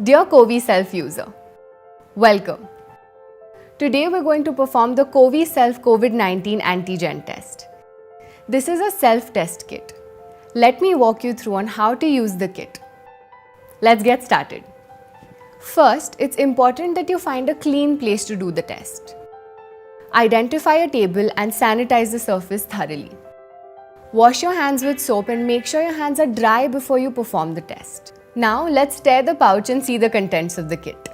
Dear Covi Self user, welcome. Today we're going to perform the Covi Self COVID-19 antigen test. This is a self-test kit. Let me walk you through on how to use the kit. Let's get started. First, it's important that you find a clean place to do the test. Identify a table and sanitize the surface thoroughly. Wash your hands with soap and make sure your hands are dry before you perform the test. Now let's tear the pouch and see the contents of the kit.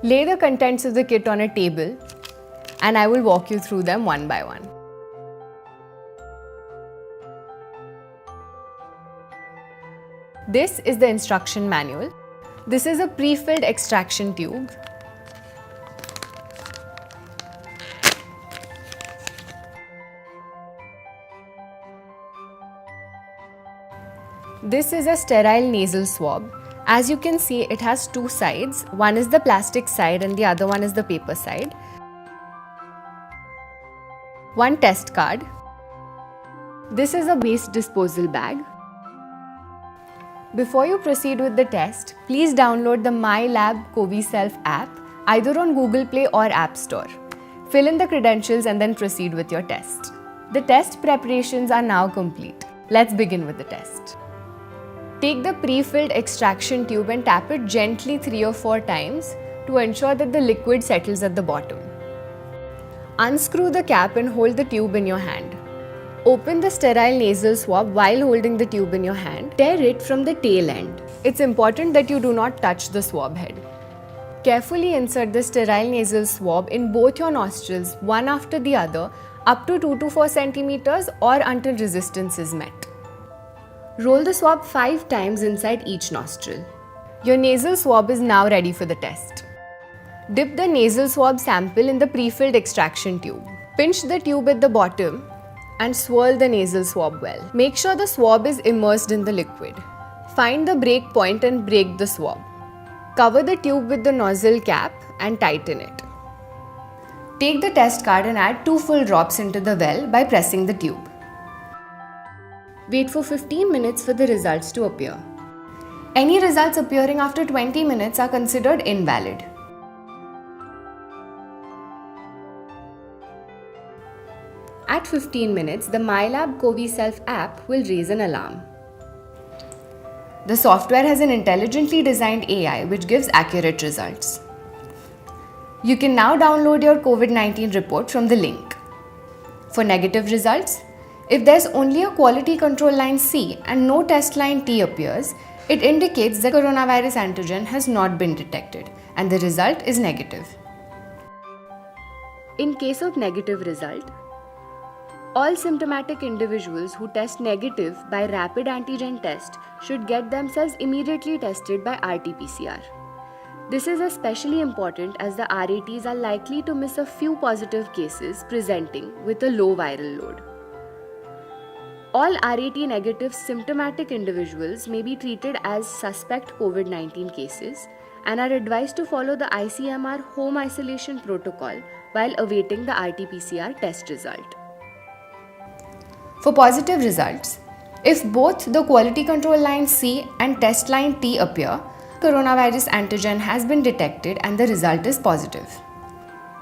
Lay the contents of the kit on a table and I will walk you through them one by one. This is the instruction manual. This is a pre-filled extraction tube. This is a sterile nasal swab. As you can see, it has two sides. One is the plastic side and the other one is the paper side. One test card. This is a waste disposal bag. Before you proceed with the test, please download the MyLab Covi Self app either on Google Play or App Store. Fill in the credentials and then proceed with your test. The test preparations are now complete. Let's begin with the test. Take the pre-filled extraction tube and tap it gently 3 or 4 times to ensure that the liquid settles at the bottom. Unscrew the cap and hold the tube in your hand. Open the sterile nasal swab while holding the tube in your hand. Tear it from the tail end. It's important that you do not touch the swab head. Carefully insert the sterile nasal swab in both your nostrils, one after the other, up to 2 to 4 centimeters or until resistance is met. Roll the swab 5 times inside each nostril. Your nasal swab is now ready for the test. Dip the nasal swab sample in the pre-filled extraction tube. Pinch the tube at the bottom and swirl the nasal swab well. Make sure the swab is immersed in the liquid. Find the break point and break the swab. Cover the tube with the nozzle cap and tighten it. Take the test card and add 2 full drops into the well by pressing the tube. Wait for 15 minutes for the results to appear. Any results appearing after 20 minutes are considered invalid. At 15 minutes, the MyLab Covi Self app will raise an alarm. The software has an intelligently designed AI which gives accurate results. You can now download your COVID-19 report from the link. For negative results, if there's only a quality control line C and no test line T appears, it indicates the coronavirus antigen has not been detected and the result is negative. In case of negative result, all symptomatic individuals who test negative by rapid antigen test should get themselves immediately tested by RT-PCR. This is especially important as the RATs are likely to miss a few positive cases presenting with a low viral load. All RAT negative symptomatic individuals may be treated as suspect COVID-19 cases and are advised to follow the ICMR home isolation protocol while awaiting the RT-PCR test result. For positive results, if both the quality control line C and test line T appear, coronavirus antigen has been detected and the result is positive.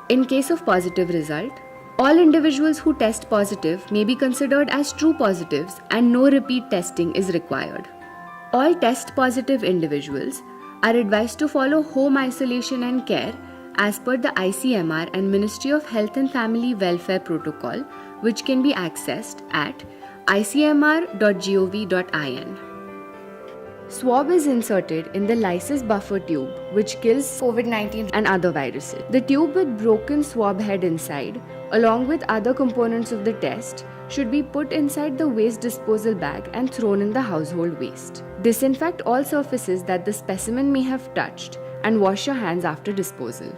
In case of positive result, all individuals who test positive may be considered as true positives and no repeat testing is required. All test positive individuals are advised to follow home isolation and care as per the ICMR and Ministry of Health and Family Welfare protocol, which can be accessed at icmr.gov.in. Swab is inserted in the lysis buffer tube, which kills COVID-19 and other viruses. The tube with broken swab head inside, along with other components of the test, should be put inside the waste disposal bag and thrown in the household waste. Disinfect all surfaces that the specimen may have touched and wash your hands after disposal.